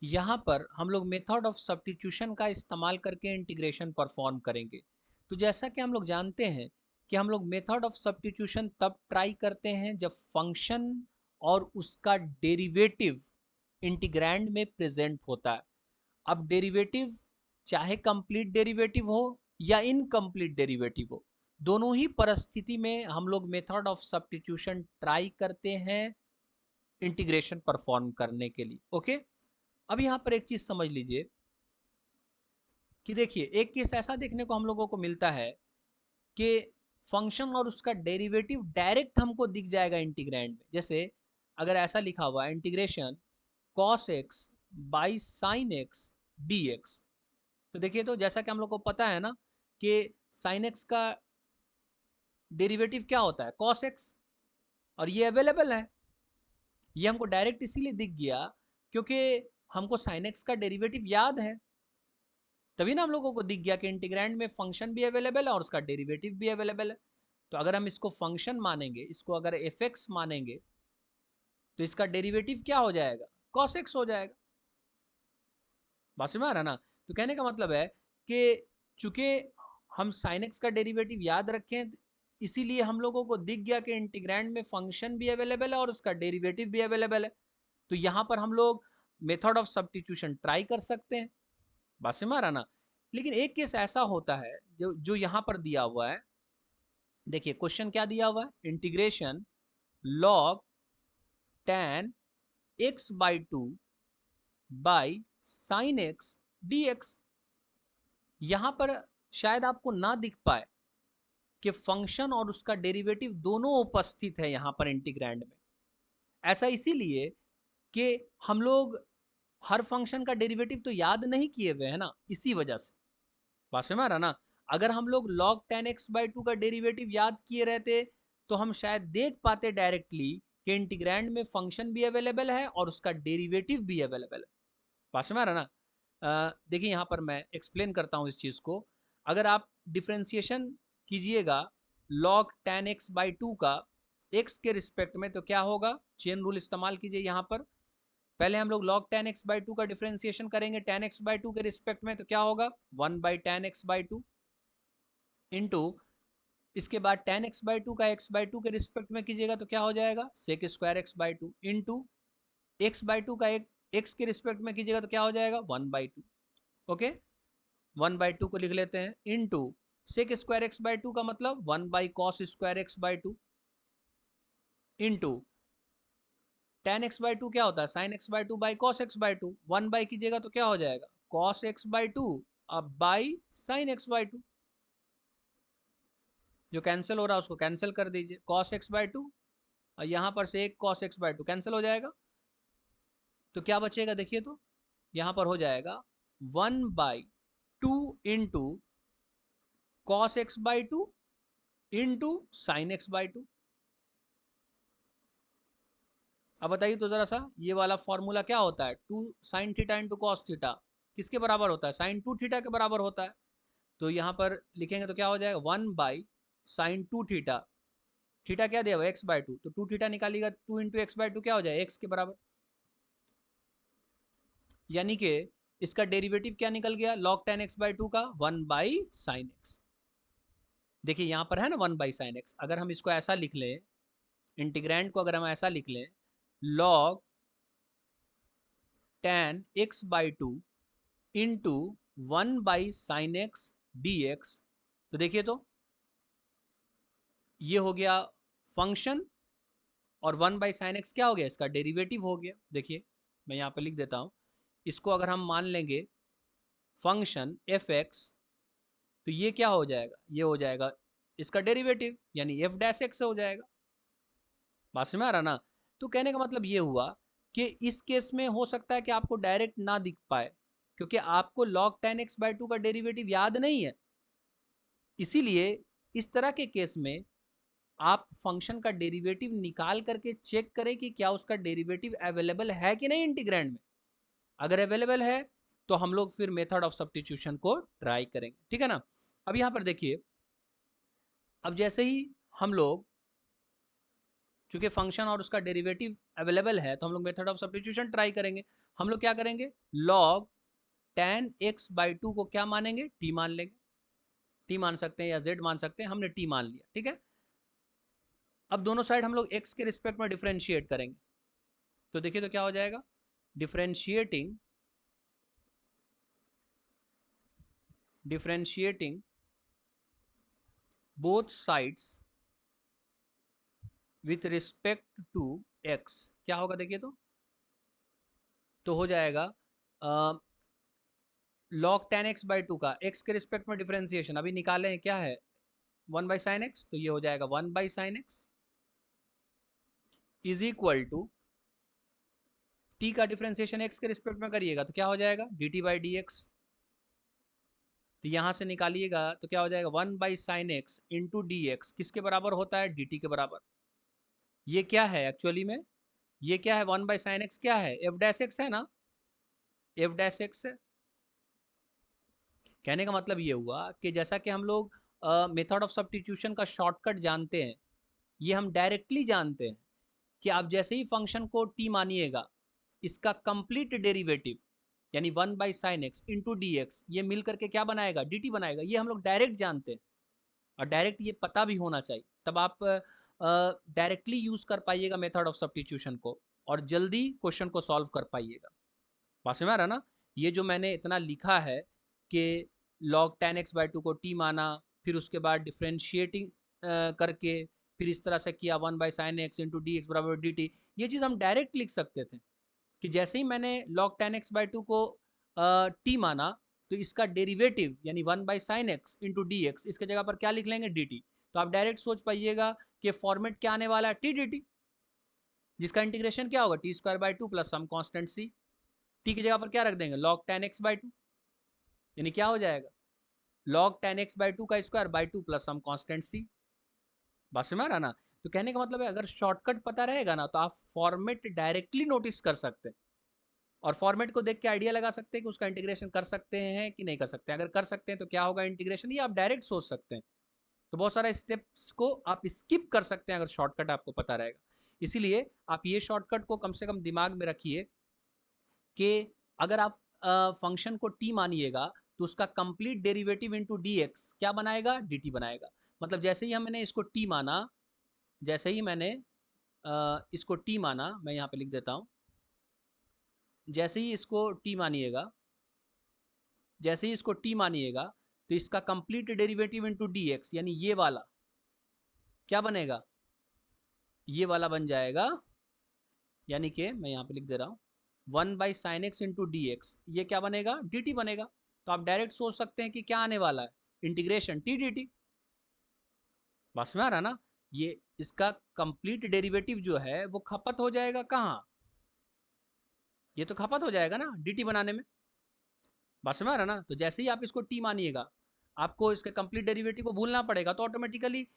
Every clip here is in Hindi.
यहाँ पर हम लोग मेथड ऑफ सब्स्टिट्यूशन का इस्तेमाल करके इंटीग्रेशन परफॉर्म करेंगे। तो जैसा कि हम लोग जानते हैं कि हम लोग मेथड ऑफ सब्स्टिट्यूशन तब ट्राई करते हैं जब फंक्शन और उसका डेरिवेटिव इंटीग्रैंड में प्रेजेंट होता है। अब डेरिवेटिव चाहे कंप्लीट डेरिवेटिव हो या इनकम्प्लीट डेरिवेटिव हो, दोनों ही परिस्थिति में हम लोग मेथड ऑफ सब्स्टिट्यूशन ट्राई करते हैं इंटीग्रेशन परफॉर्म करने के लिए। ओके, अब यहाँ पर एक चीज समझ लीजिए कि देखिए एक केस ऐसा देखने को हम लोगों को मिलता है कि फंक्शन और उसका डेरिवेटिव डायरेक्ट हमको दिख जाएगा इंटीग्रैंड में। जैसे अगर ऐसा लिखा हुआ है integration cos x by sine x d x, तो देखिए तो जैसा कि हम लोग को पता है ना कि साइन एक्स का डेरिवेटिव क्या होता है कॉस एक्स, और ये अवेलेबल है। ये हमको डायरेक्ट इसीलिए दिख गया क्योंकि हमको साइन एक्स का डेरिवेटिव याद है, तभी ना हम लोगों को दिख गया कि इंटीग्रैंड में फंक्शन भी अवेलेबल है और उसका डेरिवेटिव भी अवेलेबल है। तो अगर हम इसको फंक्शन मानेंगे, इसको अगर एफ एक्स मानेंगे, तो इसका डेरिवेटिव क्या हो जाएगा कॉस एक्स हो जाएगा। बात समझ में आ रहा ना? तो कहने का मतलब है कि चूंकि हम साइन एक्स का डेरिवेटिव याद रखें, इसीलिए हम लोगों को दिख गया कि इंटीग्रैंड में फंक्शन भी अवेलेबल है और उसका डेरिवेटिव भी अवेलेबल है। तो यहाँ पर हम लोग मेथड ऑफ सब्स्टिट्यूशन ट्राई कर सकते हैं। बात समझ में आ रहा ना? लेकिन एक केस ऐसा होता है जो यहाँ पर दिया हुआ है। देखिए क्वेश्चन क्या दिया हुआ है, integration log tan x by two by sine x d x. यहां पर शायद आपको ना दिख पाए कि फंक्शन और उसका डेरिवेटिव दोनों उपस्थित है यहां पर इंटीग्रैंड में। ऐसा इसीलिए कि हम लोग हर फंक्शन का डेरिवेटिव तो याद नहीं किए हुए है ना, इसी वजह से। बात समझ में आ रहा ना? अगर हम लोग log tan x by two का डेरिवेटिव याद किए रहते तो हम शायद देख पाते डायरेक्टली कि इंटीग्रैंड में फंक्शन भी अवेलेबल है और उसका डेरिवेटिव भी अवेलेबल है। बात समझ में आ रहा ना? देखिए यहाँ पर मैं एक्सप्लेन करता हूँ इस चीज़ को। अगर आप डिफ्रेंसिएशन कीजिएगा log tan x by two का x के रिस्पेक्ट में, तो क्या होगा, चेन रूल इस्तेमाल कीजिए यहाँ पर। पहले हम लोग log tan x by two का डिफ्रेंसिएशन करेंगे tan x बाई टू के रिस्पेक्ट में, तो क्या होगा 1 by tan x by two into, इसके बाद tan x बाई टू का x बाई टू के रिस्पेक्ट में कीजिएगा तो क्या हो जाएगा sec square x by two into x by two का एक x के रिस्पेक्ट में कीजिएगा तो क्या हो जाएगा 1 by two. Okay, 1 by two को लिख लेते हैं into sec square x by two का मतलब 1 by cos square x by two into tan x by two क्या होता है sine x by two by cos x by two, 1 by कीजिएगा तो क्या हो जाएगा कॉस एक्स बाई टू अब by sine x by two. जो कैंसिल हो रहा है उसको कैंसिल कर दीजिए, कॉस एक्स बाई टू और यहाँ पर से एक cos x by to cancel हो जाएगा, तो क्या बचेगा देखिए तो यहाँ पर हो जाएगा 1 by two into cos x by two into sine x by two. अब बताइए तो जरा सा, ये वाला फॉर्मूला क्या होता है, two sine theta into cos theta किसके बराबर होता है साइन टू थीटा के बराबर होता है। तो यहाँ पर लिखेंगे तो क्या हो जाएगा 1 by sine two theta, theta क्या दिया हुआ एक्स बाई टू, तो टू थीटा निकालिएगा 2 इंटू एक्स बाई टू क्या हो जाए एक्स के बराबर। यानी कि इसका डेरिवेटिव क्या निकल गया log tan x by two का 1 बाई साइन एक्स। देखिए यहाँ पर है ना 1 बाई साइन एक्स, अगर हम इसको ऐसा लिख लें, इंटीग्रैंड को अगर हम ऐसा लिख लें log tan x by two into 1 by sine x d x, तो देखिए तो ये हो गया फंक्शन और 1 बाई साइन एक्स क्या हो गया इसका डेरिवेटिव हो गया। देखिए मैं यहाँ पर लिख देता हूँ, इसको अगर हम मान लेंगे फंक्शन एफ एक्स, तो ये क्या हो जाएगा, ये हो जाएगा इसका डेरिवेटिव यानी एफ डैश एक्स हो जाएगा। बात समझ में आ रहा ना? तो कहने का मतलब ये हुआ कि इस केस में हो सकता है कि आपको डायरेक्ट ना दिख पाए क्योंकि आपको log tan x by two का डेरिवेटिव याद नहीं है। इसीलिए इस तरह के केस में आप फंक्शन का डेरिवेटिव निकाल करके चेक करें कि क्या उसका डेरिवेटिव अवेलेबल है कि नहीं इंटीग्रैंड में। अगर अवेलेबल है तो हम लोग फिर मेथड ऑफ सब्स्टिट्यूशन को ट्राई करेंगे, ठीक है ना। अब यहां पर देखिए, अब जैसे ही हम लोग चूंकि फंक्शन और उसका डेरिवेटिव अवेलेबल है तो हम लोग मेथड ऑफ सब्स्टिट्यूशन ट्राई करेंगे। हम लोग क्या करेंगे, log tan x by two को क्या मानेंगे, t मान लेंगे। t मान सकते हैं या z मान सकते हैं, हमने t मान लिया, ठीक है। अब दोनों साइड हम लोग x के रिस्पेक्ट में डिफरेंशिएट करेंगे। तो देखिए तो क्या हो जाएगा, differentiating both sides with respect to x, क्या होगा देखिए तो हो जाएगा log tan x by two का x के रिस्पेक्ट में डिफरेंशिएशन अभी निकाले हैं, क्या है 1 बाई साइन एक्स, तो ये हो जाएगा 1 by sine x is equal to t का डिफरेंशिएशन x के रिस्पेक्ट में करिएगा तो क्या हो जाएगा dt बाई डी एक्स। तो यहां से निकालिएगा तो क्या हो जाएगा 1 by sine x into d x किसके बराबर होता है, dt के बराबर। ये क्या है एक्चुअली में, ये क्या है 1 बाई साइन एक्स क्या है, एफ डैश एक्स है ना, एफ डैश एक्स है। कहने का मतलब ये हुआ कि जैसा कि हम लोग मेथड ऑफ सब्स्टिट्यूशन का शॉर्टकट जानते हैं, ये हम डायरेक्टली जानते हैं कि आप जैसे ही फंक्शन को t मानिएगा, इसका कंप्लीट डेरिवेटिव यानी 1 by sine x into d x ये मिल करके क्या बनाएगा, dt बनाएगा। ये हम लोग डायरेक्ट जानते हैं और डायरेक्ट ये पता भी होना चाहिए, तब आप डायरेक्टली यूज कर पाइएगा मेथड ऑफ सब्स्टिट्यूशन को और जल्दी क्वेश्चन को सॉल्व कर पाइएगा। बात समझ में आ रहा ना। ये जो मैंने इतना लिखा है कि log tan x by two को t माना, फिर उसके बाद डिफ्रेंशिएटिंग करके फिर इस तरह से किया 1 by sine x into d x बराबर डी टी, ये चीज़ हम डायरेक्ट लिख सकते थे कि जैसे ही मैंने log tan x by two को t माना तो इसका डेरिवेटिव यानी 1 by sine x into d x इसके जगह पर क्या लिख लेंगे डी टी। तो आप डायरेक्ट सोच पाइएगा कि फॉर्मेट क्या आने वाला है टी डी टी, जिसका इंटीग्रेशन क्या होगा t square by two plus some constant c, t की जगह पर क्या रख देंगे log tan x by two, यानी क्या हो जाएगा log tan x by two का square by two plus some constant c. बात समझ में आ रहा ना। तो कहने का मतलब है अगर शॉर्टकट पता रहेगा ना तो आप फॉर्मेट डायरेक्टली नोटिस कर सकते हैं और फॉर्मेट को देख के आइडिया लगा सकते हैं कि उसका इंटीग्रेशन कर सकते हैं कि नहीं कर सकते। अगर कर सकते हैं तो क्या होगा इंटीग्रेशन, ये आप डायरेक्ट सोच सकते हैं। तो बहुत सारे स्टेप्स को आप स्किप कर सकते हैं अगर शॉर्टकट आपको पता रहेगा। इसीलिए आप ये शॉर्टकट को कम से कम दिमाग में रखिए कि अगर आप फंक्शन को t मानिएगा तो उसका कंप्लीट डेरिवेटिव इनटू dx क्या बनाएगा, dt बनाएगा। मतलब जैसे ही हमने इसको t माना, जैसे ही मैंने इसको t माना, मैं यहाँ पे लिख देता हूँ, जैसे ही इसको t मानिएगा, जैसे ही इसको t मानिएगा तो इसका कंप्लीट डेरिवेटिव इनटू dx यानी ये वाला क्या बनेगा, ये वाला बन जाएगा, यानी कि मैं यहाँ पे लिख दे रहा हूँ 1 by sine x into d x, ये क्या बनेगा dt बनेगा। तो आप डायरेक्ट सोच सकते हैं कि क्या आने वाला है इंटीग्रेशन टी डी टी। बस में आ रहा ना। ये इसका कंप्लीट डेरिवेटिव जो है वो खपत हो जाएगा कहाँ, ये तो खपत हो जाएगा ना dt बनाने में। बस में आ रहा ना। तो जैसे ही आप इसको t मानिएगा आपको इसके कंप्लीट डेरिवेटिव को भूलना पड़ेगा, तो ऑटोमेटिकली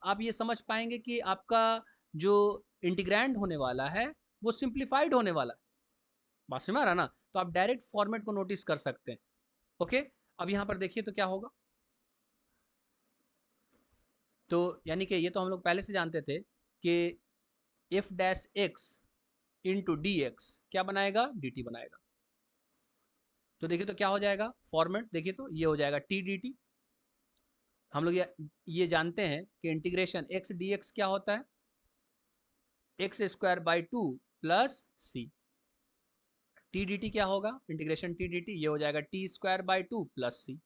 आप ये समझ पाएंगे कि आपका जो इंटीग्रैंड होने वाला है वो सिंप्लीफाइड होने वाला है। बात समझ में आ रहा ना। तो आप डायरेक्ट फॉर्मेट को नोटिस कर सकते हैं। ओके, अब यहाँ पर देखिए तो क्या होगा, तो यानी कि ये तो हम लोग पहले से जानते थे कि F dash x into d x क्या बनाएगा, डी टी बनाएगा। तो देखिए तो क्या हो जाएगा फॉर्मेट, देखिए तो ये हो जाएगा टी डी टी। हम लोग ये जानते हैं कि इंटीग्रेशन एक्स डी एक्स क्या होता है, x square by two plus c. T d t क्या होगा, इंटीग्रेशन टी डी टी ये हो जाएगा t square by two plus c. तो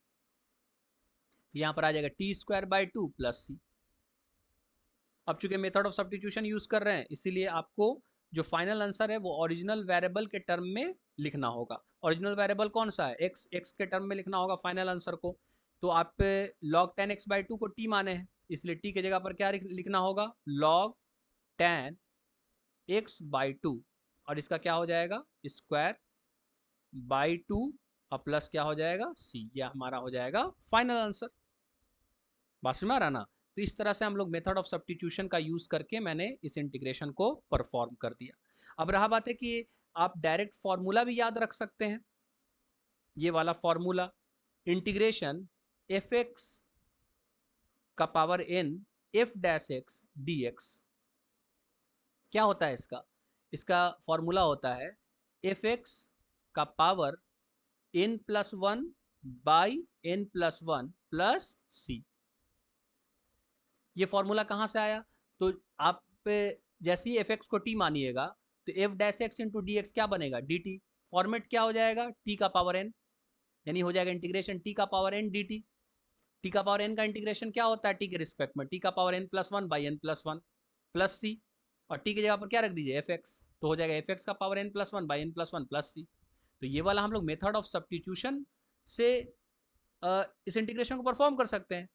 यहाँ पर आ जाएगा t square by two plus c. अब चूंकि मेथड ऑफ सब्स्टिट्यूशन यूज कर रहे हैं इसीलिए आपको जो फाइनल आंसर है वो ओरिजिनल वेरिएबल के टर्म में लिखना होगा। ओरिजिनल वेरिएबल कौन सा है, एक्स, एक्स के टर्म में लिखना होगा फाइनल आंसर को। तो आप log tan x by two को t माने हैं इसलिए t के जगह पर क्या लिखना होगा log tan x by to और इसका क्या हो जाएगा स्क्वायर बाई टू और प्लस क्या हो जाएगा c, यह हमारा हो जाएगा फाइनल आंसर। बात समझ में आ रहा ना। तो इस तरह से हम लोग मेथड ऑफ सब्स्टिट्यूशन का यूज करके मैंने इस इंटीग्रेशन को परफॉर्म कर दिया। अब रहा बात है कि आप डायरेक्ट फॉर्मूला भी याद रख सकते हैं, ये वाला फॉर्मूला इंटीग्रेशन एफ एक्स का power n f dash x d x. क्या होता है इसका? इसका फॉर्मूला होता है एफ एक्स का power n plus one by n plus one plus c. ये फॉर्मूला कहाँ से आया? तो आप जैसे ही एफ एक्स को t मानिएगा तो f dash x into d x क्या बनेगा? D T. फॉर्मेट क्या हो जाएगा? t का पावर n, यानी हो जाएगा इंटीग्रेशन t का power n d t. T का पावर n का इंटीग्रेशन क्या होता है t के रिस्पेक्ट में? t का power n plus one by n plus one plus c, और t की जगह पर क्या रख दीजिए? F x. तो हो जाएगा एफ एक्स का power n plus one by n plus one plus c. तो ये वाला हम लोग मेथड ऑफ सब्स्टिट्यूशन से इस इंटीग्रेशन को परफॉर्म कर सकते हैं,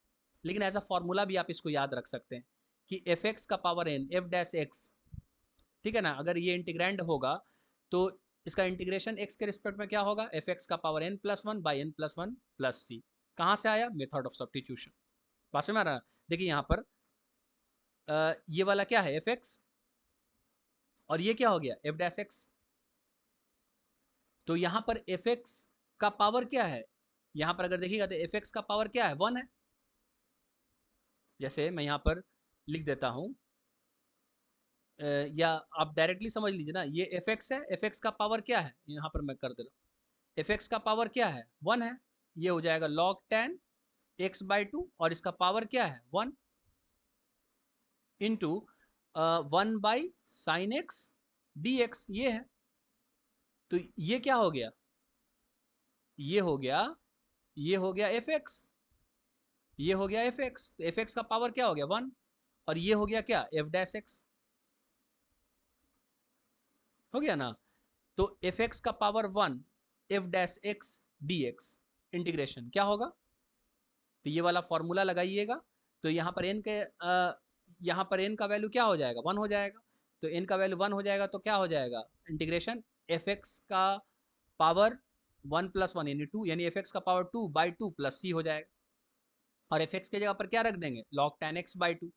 लेकिन एज अ फॉर्मूला भी आप इसको याद रख सकते हैं कि एफ एक्स का power n f dash x, ठीक है ना, अगर ये इंटीग्रैंड होगा तो इसका इंटीग्रेशन x के रिस्पेक्ट में क्या होगा? एफ एक्स का power n plus one by n plus one plus c. कहाँ से आया? Method of substitution. बात में आ रहा है? देखिए यहाँ पर ये वाला क्या है? एफ एक्स, और ये क्या हो गया? F dash x. तो यहाँ पर एफ एक्स का पावर क्या है? यहाँ पर अगर देखिएगा तो एफ एक्स का पावर क्या है? वन है। जैसे मैं यहाँ पर लिख देता हूँ, या आप डायरेक्टली समझ लीजिए ना, ये एफ एक्स है, एफ एक्स का पावर क्या है? यहाँ पर मैं कर दे रहा हूँ, एफ एक्स का पावर क्या है? वन है। ये हो जाएगा log tan x by to, और इसका पावर क्या है? One, into one by sine x d x, ये है। तो ये क्या हो गया? ये हो गया, ये हो गया एफ एक्स, ये हो गया एफ एक्स। तो एफ एक्स का पावर क्या हो गया? वन, और ये हो गया क्या? F dash x. हो गया ना? तो एफ एक्स का power one F dash x d x, integration क्या होगा? तो ये वाला फॉर्मूला लगाइएगा। तो यहाँ पर n के यहाँ पर n का वैल्यू क्या हो जाएगा? वन हो जाएगा। तो n का वैल्यू वन हो जाएगा तो क्या हो जाएगा? इंटीग्रेशन एफ एक्स का पावर वन प्लस वन यानी टू, यानी एफ एक्स का power two by two plus c हो जाएगा, और एफ एक्स की जगह पर क्या रख देंगे? Log tan x by to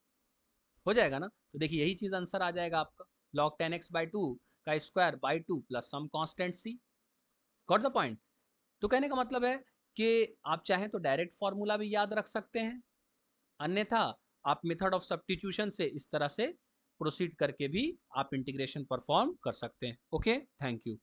हो जाएगा ना। तो देखिए यही चीज़ आंसर आ जाएगा आपका, log tan x by two का square by two plus some constant c. Got the point? तो कहने का मतलब है कि आप चाहें तो डायरेक्ट फॉर्मूला भी याद रख सकते हैं, अन्यथा आप मेथड ऑफ सब्स्टिट्यूशन से इस तरह से प्रोसीड करके भी आप इंटीग्रेशन परफॉर्म कर सकते हैं। Okay, thank you.